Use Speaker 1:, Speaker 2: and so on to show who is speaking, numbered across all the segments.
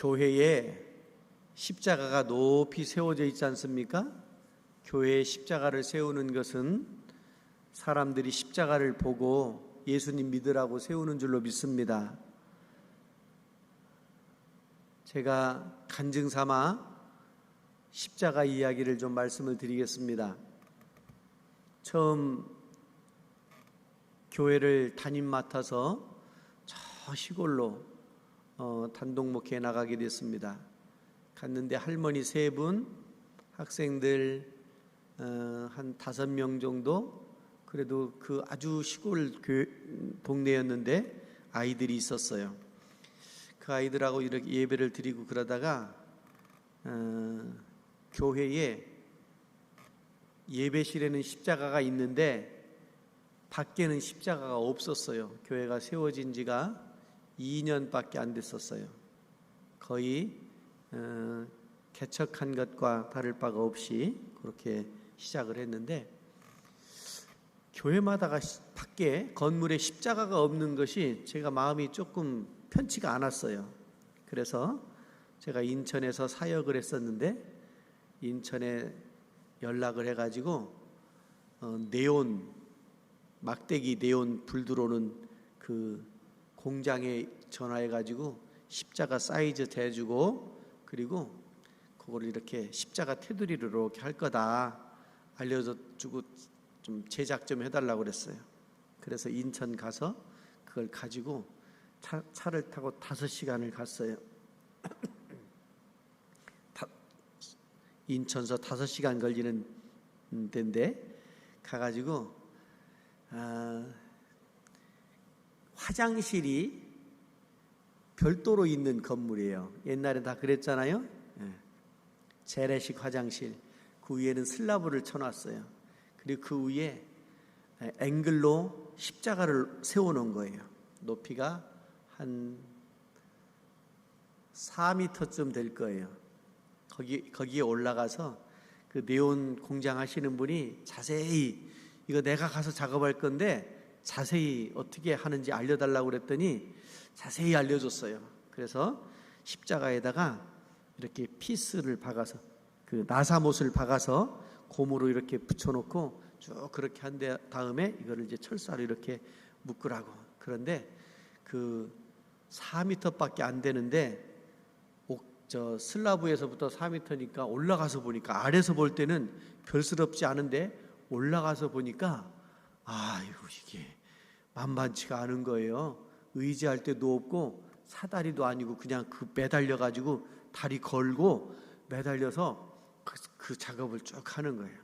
Speaker 1: 교회에 십자가가 높이 세워져 있지 않습니까? 교회에 십자가를 세우는 것은 사람들이 십자가를 보고 예수님 믿으라고 세우는 줄로 믿습니다. 제가 간증 삼아 십자가 이야기를 좀 말씀을 드리겠습니다. 처음 교회를 담임 맡아서 저 시골로 단독 목회에 나가게 됐습니다. 갔는데 할머니 3분, 학생들 한 5명 정도, 그래도 그 아주 시골 동네였는데 아이들이 있었어요. 그 아이들하고 이렇게 예배를 드리고 그러다가 교회에 예배실에는 십자가가 있는데 밖에는 십자가가 없었어요. 교회가 세워진 지가 2년밖에 안 됐었어요. 거의 개척한 것과 다를 바가 없이 그렇게 시작을 했는데, 교회마다가 밖에 건물에 십자가가 없는 것이 제가 마음이 조금 편치가 않았어요. 그래서 제가 인천에서 사역을 했었는데 인천에 연락을 해가지고 막대기 네온 불 들어오는 그 공장에 전화해가지고 십자가 사이즈 대주고, 그리고 그걸 이렇게 십자가 테두리로 이렇게 할 거다 알려주고 좀 제작 좀 해달라고 그랬어요. 그래서 인천 가서 그걸 가지고 차를 타고 5시간을 갔어요. 인천서 5시간 걸리는 데인데 가가지고 화장실이 별도로 있는 건물이에요. 옛날에 다 그랬잖아요. 재래식 화장실. 그 위에는 슬라브를 쳐놨어요. 그리고 그 위에 앵글로 십자가를 세워놓은 거예요. 높이가 한 4m쯤 될 거예요. 거기에 올라가서 그 네온 공장 하시는 분이 자세히, 이거 내가 가서 작업할 건데 자세히 어떻게 하는지 알려달라고 그랬더니 자세히 알려줬어요. 그래서 십자가에다가 이렇게 피스를 박아서, 그 나사못을 박아서 고무로 이렇게 붙여놓고 쭉 그렇게 한 다음에 이거를 이제 철사로 이렇게 묶으라고. 그런데 그 4m밖에 안 되는데 저 슬라브에서부터 4m니까 올라가서 보니까, 아래서 볼 때는 별스럽지 않은데 올라가서 보니까 아이고 이게 만만치가 않은 거예요. 의지할 데도 없고 사다리도 아니고 그냥 그 매달려 가지고 다리 걸고 매달려서 그 작업을 쭉 하는 거예요.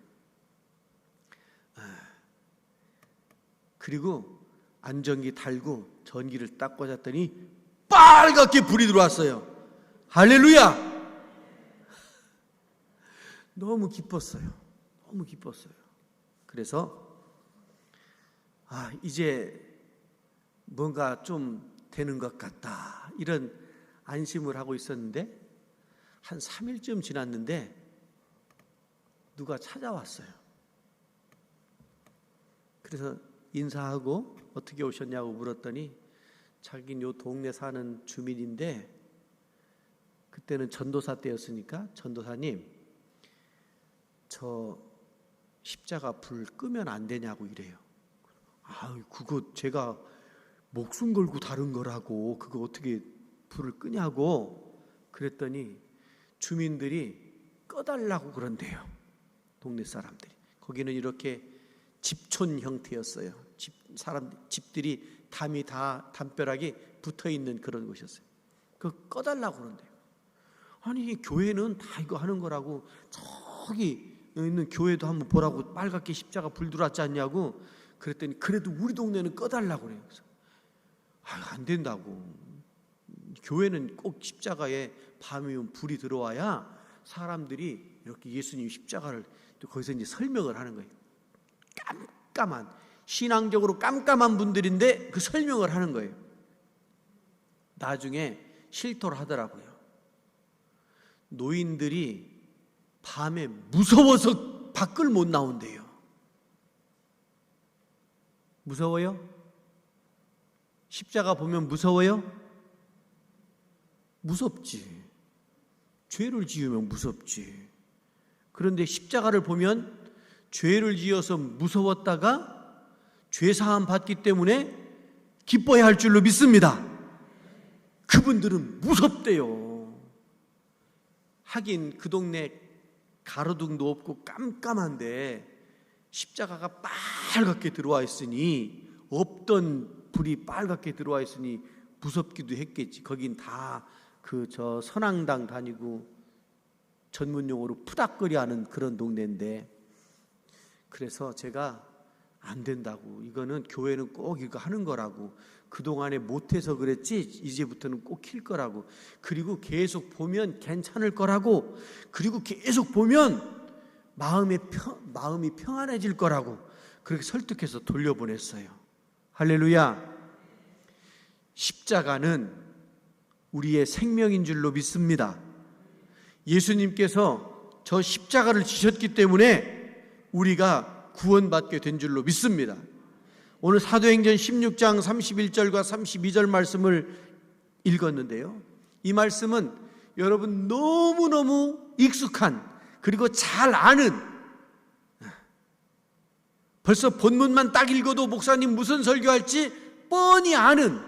Speaker 1: 그리고 안전기 달고 전기를 딱 꽂았더니 빨갛게 불이 들어왔어요. 할렐루야! 너무 기뻤어요. 너무 기뻤어요. 그래서 이제 뭔가 좀 되는 것 같다, 이런 안심을 하고 있었는데 한 3일쯤 지났는데 누가 찾아왔어요. 그래서 인사하고 어떻게 오셨냐고 물었더니 자기는 요 동네 사는 주민인데, 그때는 전도사 때였으니까, 전도사님 저 십자가 불 끄면 안 되냐고 이래요. 그거 제가 목숨 걸고 다른 거라고 그거 어떻게 불을 끄냐고 그랬더니 주민들이 꺼달라고 그런대요. 동네 사람들이. 거기는 이렇게 집촌 형태였어요. 집들이 담이 다 담벼락이 붙어있는 그런 곳이었어요. 그거 꺼달라고 그런대요. 아니 교회는 다 이거 하는 거라고, 저기 있는 교회도 한번 보라고 빨갛게 십자가 불 들어왔지 않냐고 그랬더니 그래도 우리 동네는 꺼달라고 그래요. 그래서 안 된다고. 교회는 꼭 십자가에 밤이면 불이 들어와야 사람들이 이렇게 예수님 십자가를 또 거기서 이제 설명을 하는 거예요. 깜깜한, 신앙적으로 깜깜한 분들인데 그 설명을 하는 거예요. 나중에 실토를 하더라고요. 노인들이 밤에 무서워서 밖을 못 나온대요. 무서워요? 십자가 보면 무서워요? 무섭지. 죄를 지으면 무섭지. 그런데 십자가를 보면 죄를 지어서 무서웠다가 죄사함 받기 때문에 기뻐야 할 줄로 믿습니다. 그분들은 무섭대요. 하긴 그 동네 가로등도 없고 깜깜한데 십자가가 빨갛게 들어와 있으니, 없던 불이 빨갛게 들어와 있으니 무섭기도 했겠지. 거긴 다 저 선앙당 다니고 전문용어로 푸닥거리 하는 그런 동네인데, 그래서 제가 안 된다고, 이거는 교회는 꼭 이거 하는 거라고, 그동안에 못해서 그랬지 이제부터는 꼭 킬 거라고, 그리고 계속 보면 괜찮을 거라고, 그리고 계속 보면 마음이 평안해질 거라고, 그렇게 설득해서 돌려보냈어요. 할렐루야. 십자가는 우리의 생명인 줄로 믿습니다. 예수님께서 저 십자가를 지셨기 때문에 우리가 구원받게 된 줄로 믿습니다. 오늘 사도행전 16장 31절과 32절 말씀을 읽었는데요, 이 말씀은 여러분 너무너무 익숙한, 그리고 잘 아는, 벌써 본문만 딱 읽어도 목사님 무슨 설교할지 뻔히 아는,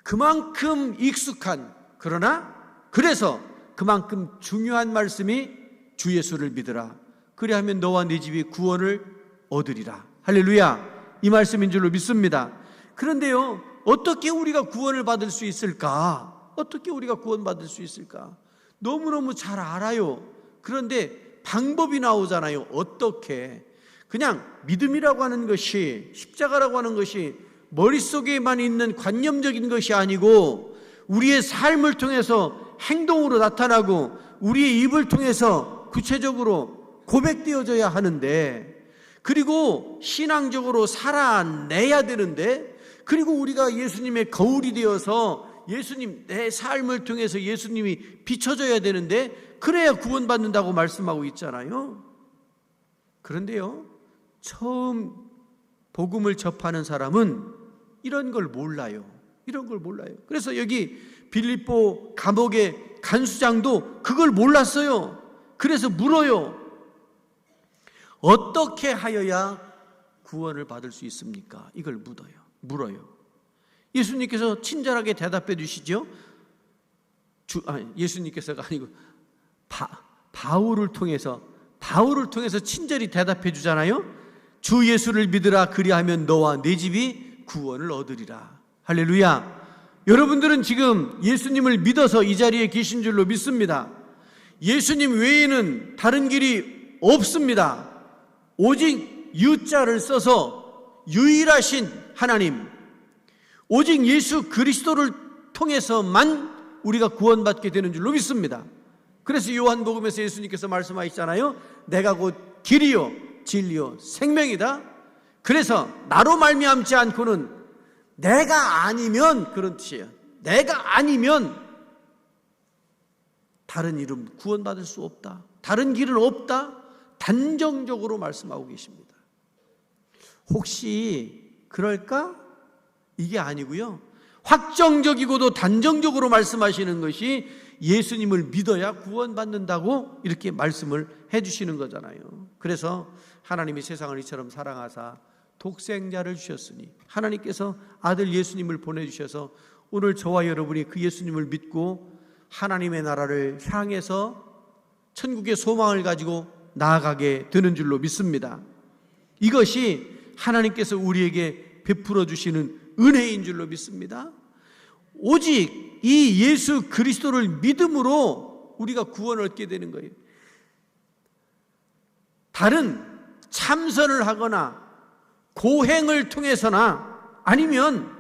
Speaker 1: 그만큼 익숙한, 그러나 그래서 그만큼 중요한 말씀이 주 예수를 믿으라, 그리하면 너와 네 집이 구원을 얻으리라. 할렐루야. 이 말씀인 줄로 믿습니다. 그런데요, 어떻게 우리가 구원을 받을 수 있을까? 어떻게 우리가 구원받을 수 있을까? 너무너무 잘 알아요. 그런데 방법이 나오잖아요. 어떻게? 그냥 믿음이라고 하는 것이, 십자가라고 하는 것이 머릿속에만 있는 관념적인 것이 아니고 우리의 삶을 통해서 행동으로 나타나고 우리의 입을 통해서 구체적으로 고백되어져야 하는데, 그리고 신앙적으로 살아내야 되는데, 그리고 우리가 예수님의 거울이 되어서 예수님, 내 삶을 통해서 예수님이 비춰져야 되는데, 그래야 구원받는다고 말씀하고 있잖아요. 그런데요, 처음 복음을 접하는 사람은 이런 걸 몰라요. 이런 걸 몰라요. 그래서 여기 빌립보 감옥의 간수장도 그걸 몰랐어요. 그래서 물어요. 어떻게 하여야 구원을 받을 수 있습니까? 이걸 물어요. 예수님께서 친절하게 대답해 주시죠. 예수님께서가 아니고 바울을 통해서 친절히 대답해 주잖아요. 주 예수를 믿으라, 그리하면 너와 네 집이 구원을 얻으리라. 할렐루야. 여러분들은 지금 예수님을 믿어서 이 자리에 계신 줄로 믿습니다. 예수님 외에는 다른 길이 없습니다. 오직 유자를 써서 유일하신 하나님, 오직 예수 그리스도를 통해서만 우리가 구원받게 되는 줄로 믿습니다. 그래서 요한복음에서 예수님께서 말씀하시잖아요. 내가 곧 길이요 진리요 생명이다. 그래서 나로 말미암지 않고는, 내가 아니면, 그런 뜻이에요. 내가 아니면 다른 이름 구원받을 수 없다, 다른 길은 없다, 단정적으로 말씀하고 계십니다. 혹시 그럴까? 이게 아니고요, 확정적이고도 단정적으로 말씀하시는 것이 예수님을 믿어야 구원받는다고 이렇게 말씀을 해주시는 거잖아요. 그래서 하나님이 세상을 이처럼 사랑하사 독생자를 주셨으니, 하나님께서 아들 예수님을 보내주셔서 오늘 저와 여러분이 그 예수님을 믿고 하나님의 나라를 향해서 천국의 소망을 가지고 나아가게 되는 줄로 믿습니다. 이것이 하나님께서 우리에게 베풀어 주시는 은혜인 줄로 믿습니다. 오직 이 예수 그리스도를 믿음으로 우리가 구원을 얻게 되는 거예요. 다른 참선을 하거나 고행을 통해서나, 아니면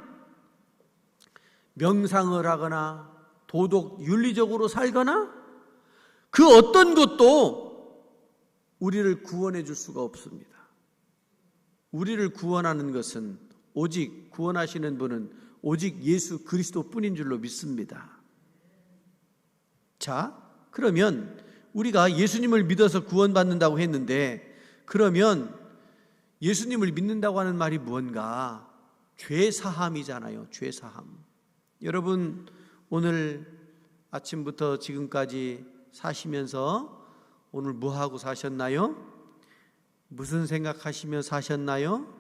Speaker 1: 명상을 하거나 도덕 윤리적으로 살거나, 그 어떤 것도 우리를 구원해 줄 수가 없습니다. 우리를 구원하는 것은, 오직 구원하시는 분은 오직 예수 그리스도뿐인 줄로 믿습니다. 자, 그러면 우리가 예수님을 믿어서 구원받는다고 했는데, 그러면 예수님을 믿는다고 하는 말이 뭔가? 죄사함이잖아요. 죄사함. 여러분, 오늘 아침부터 지금까지 사시면서 오늘 뭐 하고 사셨나요? 무슨 생각하시며 사셨나요?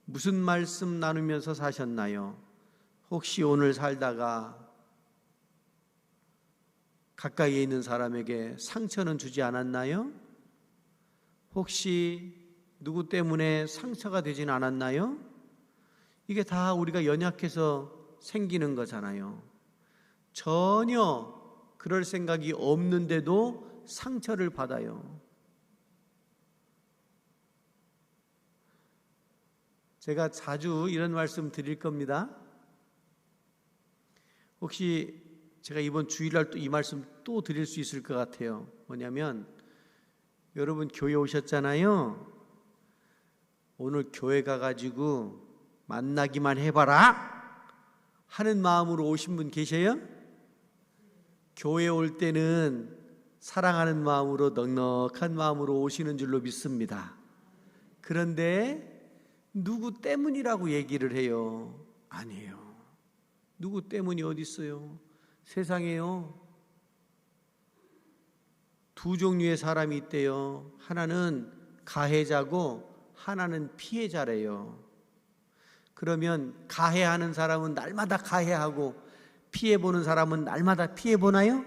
Speaker 1: 무슨 말씀 나누면서 사셨나요? 혹시 오늘 살다가 가까이에 있는 사람에게 상처는 주지 않았나요? 혹시 누구 때문에 상처가 되진 않았나요? 이게 다 우리가 연약해서 생기는 거잖아요. 전혀 그럴 생각이 없는데도 상처를 받아요. 제가 자주 이런 말씀 드릴 겁니다. 혹시 제가 이번 주일날 또 이 말씀 또 드릴 수 있을 것 같아요. 뭐냐면 여러분 교회 오셨잖아요. 오늘 교회 가가지고 만나기만 해봐라 하는 마음으로 오신 분 계세요? 교회 올 때는 사랑하는 마음으로 넉넉한 마음으로 오시는 줄로 믿습니다. 그런데 누구 때문이라고 얘기를 해요? 아니에요. 누구 때문이 어디 있어요? 세상에요. 두 종류의 사람이 있대요. 하나는 가해자고 하나는 피해자래요. 그러면 가해하는 사람은 날마다 가해하고 피해보는 사람은 날마다 피해보나요?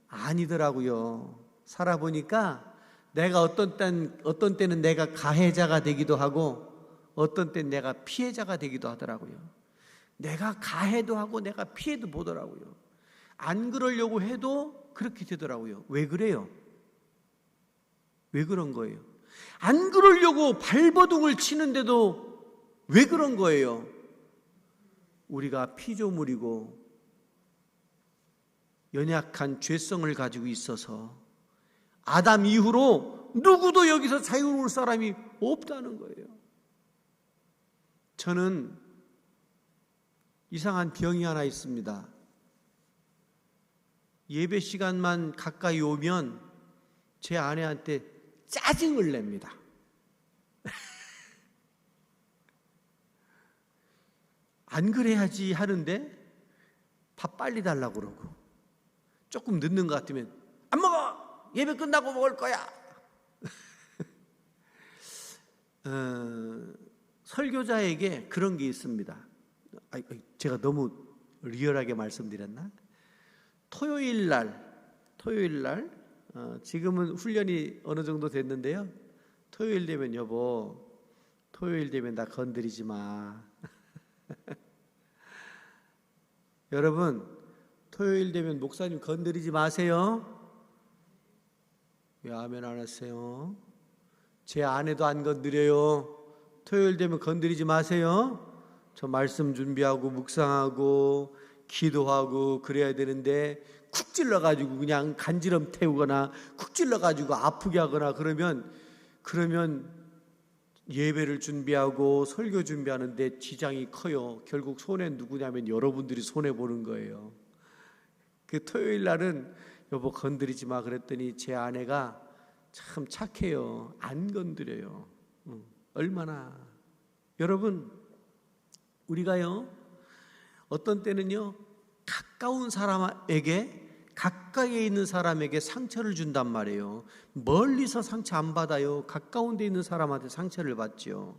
Speaker 1: 아니더라고요. 살아보니까 내가 어떤 때는 내가 가해자가 되기도 하고 어떤 때는 내가 피해자가 되기도 하더라고요. 내가 가해도 하고 내가 피해도 보더라고요. 안 그러려고 해도 그렇게 되더라고요. 왜 그래요? 왜 그런 거예요? 안 그러려고 발버둥을 치는데도 왜 그런 거예요? 우리가 피조물이고 연약한 죄성을 가지고 있어서 아담 이후로 누구도 여기서 자유로울 사람이 없다는 거예요. 저는 이상한 병이 하나 있습니다. 예배 시간만 가까이 오면 제 아내한테 짜증을 냅니다. 안 그래야지 하는데 밥 빨리 달라고 그러고 조금 늦는 것 같으면 안 먹어! 예배 끝나고 먹을 거야! 설교자에게 그런 게 있습니다. 제가 너무 리얼하게 말씀드렸나? 토요일 날 지금은 훈련이 어느 정도 됐는데요. 토요일 되면 여보, 토요일 되면 나 건드리지 마. 여러분, 토요일 되면 목사님 건드리지 마세요. 왜 아멘 안 하세요? 제 아내도 안 건드려요. 토요일 되면 건드리지 마세요. 저 말씀 준비하고 묵상하고 기도하고 그래야 되는데 쿡 찔러가지고 그냥 간지럼 태우거나 쿡 찔러가지고 아프게 하거나 그러면 예배를 준비하고 설교 준비하는데 지장이 커요. 결국 손해 누구냐면 여러분들이 손해보는 거예요. 그 토요일 날은 여보 건드리지 마 그랬더니 제 아내가 참 착해요. 안 건드려요. 얼마나. 여러분, 우리가요 어떤 때는요 가까운 사람에게 가까이에 있는 사람에게 상처를 준단 말이에요. 멀리서 상처 안 받아요. 가까운 데 있는 사람한테 상처를 받죠.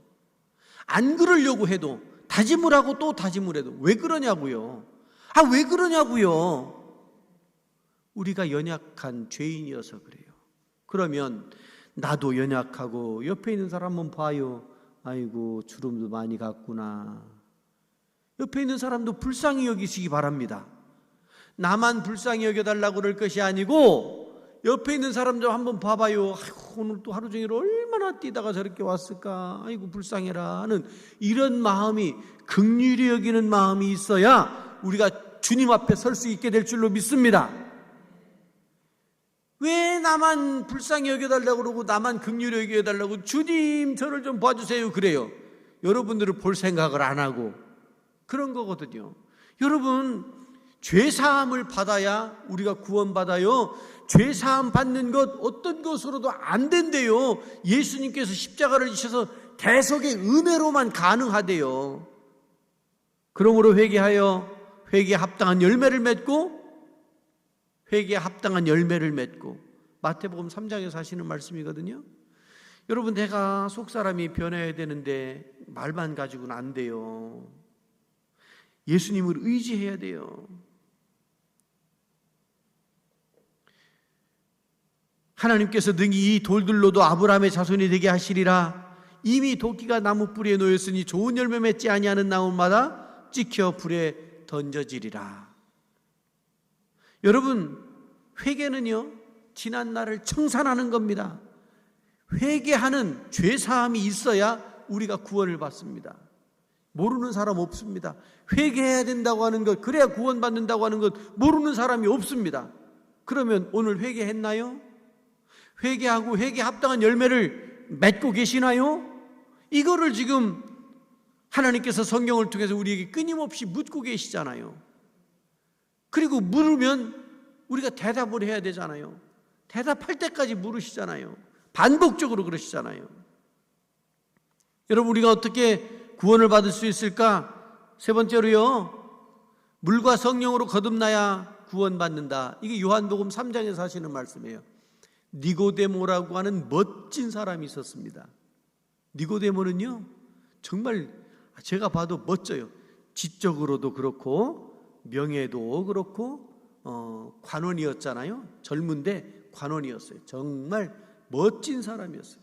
Speaker 1: 안 그러려고 해도 다짐을 하고 또 다짐을 해도 왜 그러냐고요. 왜 그러냐고요. 우리가 연약한 죄인이어서 그래요. 그러면 나도 연약하고 옆에 있는 사람 한번 봐요. 아이고 주름도 많이 갔구나. 옆에 있는 사람도 불쌍히 여기시기 바랍니다. 나만 불쌍히 여겨달라고 그럴 것이 아니고 옆에 있는 사람도 한번 봐봐요. 아이고, 오늘 또 하루 종일 얼마나 뛰다가 저렇게 왔을까. 아이고 불쌍해라 하는 이런 마음이 긍휼히 여기는 마음이 있어야 우리가 주님 앞에 설 수 있게 될 줄로 믿습니다. 왜 나만 불쌍히 여겨달라고 그러고 나만 긍휼히 여겨달라고 주님 저를 좀 봐주세요 그래요. 여러분들을 볼 생각을 안 하고 그런 거거든요. 여러분 죄사함을 받아야 우리가 구원받아요. 죄사함 받는 것 어떤 것으로도 안 된대요. 예수님께서 십자가를 지셔서 대속의 은혜로만 가능하대요. 그러므로 회개하여 회개에 합당한 열매를 맺고 회개에 합당한 열매를 맺고 마태복음 3장에서 하시는 말씀이거든요. 여러분, 내가 속사람이 변해야 되는데 말만 가지고는 안 돼요. 예수님을 의지해야 돼요. 하나님께서 능히 이 돌들로도 아브라함의 자손이 되게 하시리라. 이미 도끼가 나무 뿌리에 놓였으니 좋은 열매 맺지 아니하는 나무마다 찍혀 불에 던져지리라. 여러분, 회개는요, 지난 날을 청산하는 겁니다. 회개하는 죄사함이 있어야 우리가 구원을 받습니다. 모르는 사람 없습니다. 회개해야 된다고 하는 것, 그래야 구원받는다고 하는 것 모르는 사람이 없습니다. 그러면 오늘 회개했나요? 회개하고 회개에 합당한 열매를 맺고 계시나요? 이거를 지금 하나님께서 성경을 통해서 우리에게 끊임없이 묻고 계시잖아요. 그리고 물으면 우리가 대답을 해야 되잖아요. 대답할 때까지 물으시잖아요. 반복적으로 그러시잖아요. 여러분, 우리가 어떻게 구원을 받을 수 있을까? 세 번째로요, 물과 성령으로 거듭나야 구원받는다. 이게 요한복음 3장에서 하시는 말씀이에요. 니고데모라고 하는 멋진 사람이 있었습니다. 니고데모는요, 정말 제가 봐도 멋져요. 지적으로도 그렇고 명예도 그렇고 관원이었잖아요. 젊은데 관원이었어요. 정말 멋진 사람이었어요.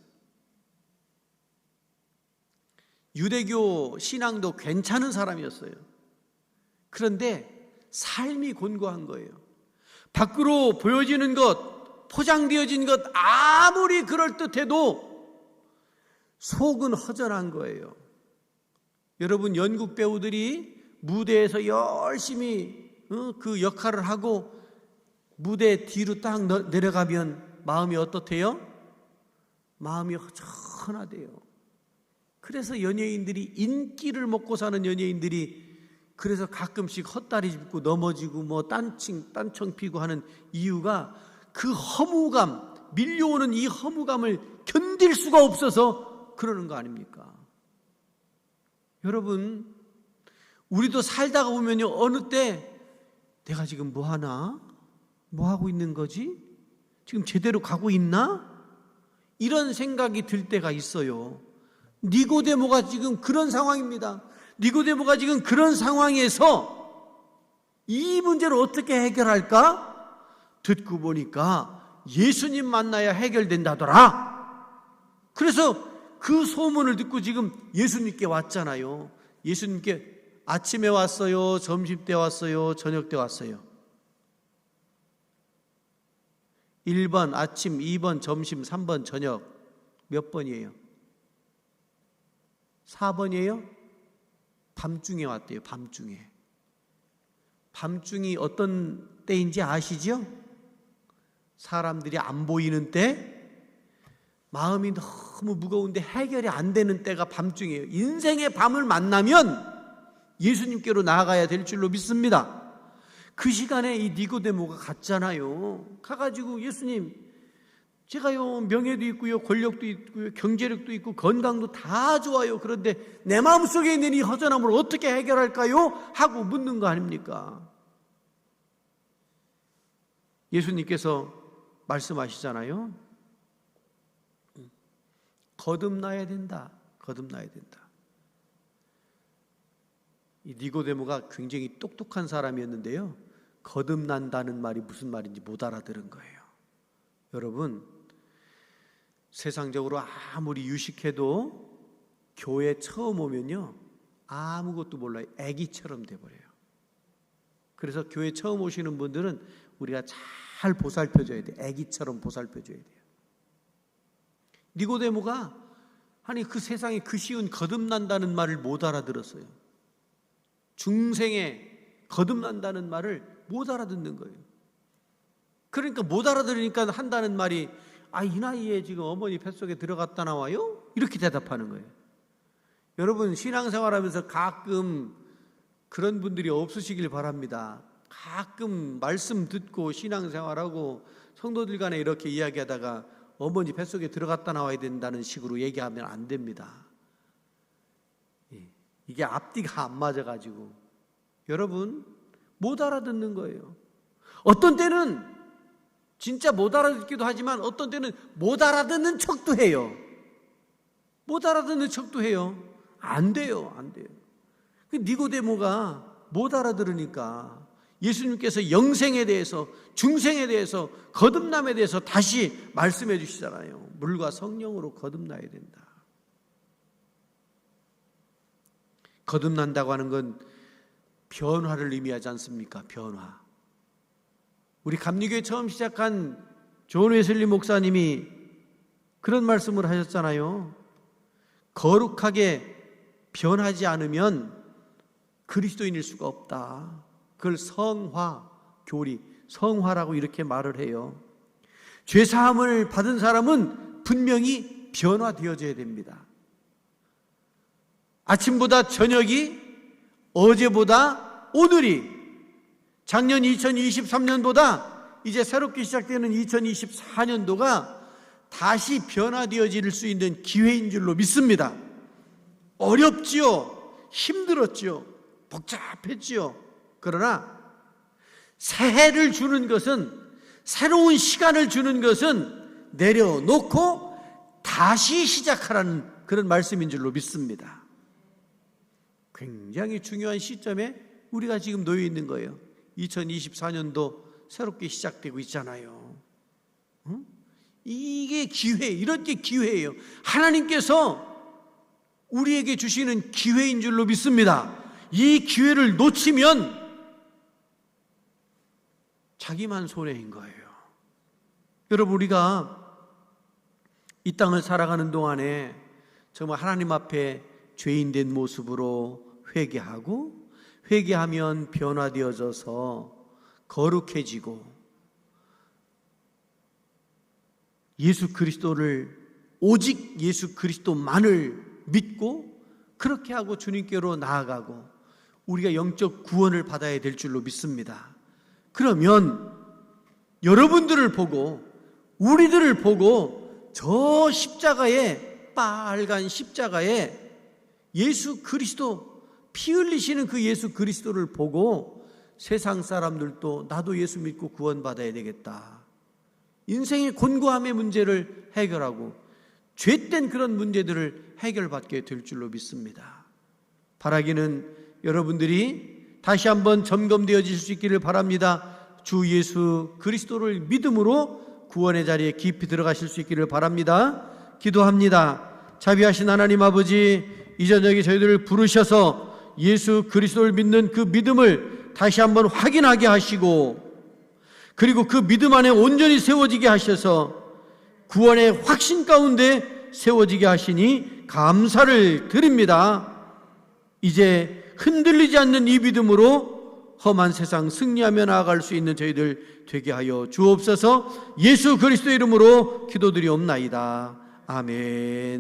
Speaker 1: 유대교 신앙도 괜찮은 사람이었어요. 그런데 삶이 곤고한 거예요. 밖으로 보여지는 것, 포장되어진 것 아무리 그럴듯해도 속은 허전한 거예요. 여러분, 연극 배우들이 무대에서 열심히 그 역할을 하고 무대 뒤로 딱 내려가면 마음이 어떻대요? 마음이 허전하대요. 그래서 연예인들이, 인기를 먹고 사는 연예인들이 그래서 가끔씩 헛다리 짚고 넘어지고 뭐 딴청 피고 하는 이유가 그 허무감, 밀려오는 이 허무감을 견딜 수가 없어서 그러는 거 아닙니까? 여러분, 우리도 살다가 보면요, 어느 때 내가 지금 뭐 하나? 뭐 하고 있는 거지? 지금 제대로 가고 있나? 이런 생각이 들 때가 있어요. 니고데모가 지금 그런 상황입니다. 니고데모가 지금 그런 상황에서 이 문제를 어떻게 해결할까? 듣고 보니까 예수님 만나야 해결된다더라. 그래서 그 소문을 듣고 지금 예수님께 왔잖아요. 예수님께 아침에 왔어요? 점심 때 왔어요? 저녁 때 왔어요? 1번 아침, 2번 점심, 3번 저녁. 몇 번이에요? 4번이에요? 밤중에 왔대요. 밤중에. 밤중이 어떤 때인지 아시죠? 사람들이 안 보이는 때, 마음이 너무 무거운데 해결이 안 되는 때가 밤중이에요. 인생의 밤을 만나면 예수님께로 나아가야 될 줄로 믿습니다. 그 시간에 이 니고데모가 갔잖아요. 가가지고 예수님, 제가요 명예도 있고요, 권력도 있고요, 경제력도 있고 건강도 다 좋아요. 그런데 내 마음속에 있는 이 허전함을 어떻게 해결할까요? 하고 묻는 거 아닙니까? 예수님께서 말씀하시잖아요. 거듭나야 된다. 거듭나야 된다. 이 니고데모가 굉장히 똑똑한 사람이었는데요, 거듭난다는 말이 무슨 말인지 못 알아들은 거예요. 여러분, 세상적으로 아무리 유식해도 교회 처음 오면요, 아무것도 몰라요. 애기처럼 돼버려요. 그래서 교회 처음 오시는 분들은 우리가 잘 보살펴줘야 돼요. 애기처럼 보살펴줘야 돼요. 니고데모가 아니 그 세상에 그 쉬운 거듭난다는 말을 못 알아들었어요. 중생에 거듭난다는 말을 못 알아듣는 거예요. 그러니까 못 알아들으니까 한다는 말이 이 나이에 지금 어머니 뱃속에 들어갔다 나와요? 이렇게 대답하는 거예요. 여러분, 신앙생활하면서 가끔 그런 분들이 없으시길 바랍니다. 가끔 말씀 듣고 신앙생활하고 성도들 간에 이렇게 이야기하다가 어머니 뱃속에 들어갔다 나와야 된다는 식으로 얘기하면 안 됩니다. 이게 앞뒤가 안 맞아가지고. 여러분, 못 알아듣는 거예요. 어떤 때는 진짜 못 알아듣기도 하지만 어떤 때는 못 알아듣는 척도 해요. 못 알아듣는 척도 해요. 안 돼요. 안 돼요. 니고데모가 못 알아들으니까 예수님께서 영생에 대해서, 중생에 대해서, 거듭남에 대해서 다시 말씀해 주시잖아요. 물과 성령으로 거듭나야 된다. 거듭난다고 하는 건 변화를 의미하지 않습니까? 변화. 우리 감리교회 처음 시작한 존 웨슬리 목사님이 그런 말씀을 하셨잖아요. 거룩하게 변하지 않으면 그리스도인일 수가 없다. 그걸 성화, 교리, 성화라고 이렇게 말을 해요. 죄사함을 받은 사람은 분명히 변화되어져야 됩니다. 아침보다 저녁이, 어제보다 오늘이, 작년 2023년보다 이제 새롭게 시작되는 2024년도가 다시 변화되어질 수 있는 기회인 줄로 믿습니다. 어렵지요. 힘들었지요. 복잡했지요. 그러나 새해를 주는 것은, 새로운 시간을 주는 것은 내려놓고 다시 시작하라는 그런 말씀인 줄로 믿습니다. 굉장히 중요한 시점에 우리가 지금 놓여 있는 거예요. 2024년도 새롭게 시작되고 있잖아요. 이게 기회, 이런 게 기회예요. 하나님께서 우리에게 주시는 기회인 줄로 믿습니다. 이 기회를 놓치면 자기만 손해인 거예요. 여러분, 우리가 이 땅을 살아가는 동안에 정말 하나님 앞에 죄인된 모습으로 회개하면 변화되어져서 거룩해지고 예수 그리스도를, 오직 예수 그리스도만을 믿고 그렇게 하고 주님께로 나아가고 우리가 영적 구원을 받아야 될 줄로 믿습니다. 그러면 여러분들을 보고, 우리들을 보고 저 십자가에, 빨간 십자가에 예수 그리스도, 피 흘리시는 그 예수 그리스도를 보고 세상 사람들도 나도 예수 믿고 구원받아야 되겠다. 인생의 곤고함의 문제를 해결하고 죄된 그런 문제들을 해결받게 될 줄로 믿습니다. 바라기는 여러분들이 다시 한번 점검되어질 수 있기를 바랍니다. 주 예수 그리스도를 믿음으로 구원의 자리에 깊이 들어가실 수 있기를 바랍니다. 기도합니다. 자비하신 하나님 아버지, 이 저녁에 저희들을 부르셔서 예수 그리스도를 믿는 그 믿음을 다시 한번 확인하게 하시고, 그리고 그 믿음 안에 온전히 세워지게 하셔서 구원의 확신 가운데 세워지게 하시니 감사를 드립니다. 이제 흔들리지 않는 이 믿음으로 험한 세상 승리하며 나아갈 수 있는 저희들 되게 하여 주옵소서. 예수 그리스도 이름으로 기도드리옵나이다. 아멘.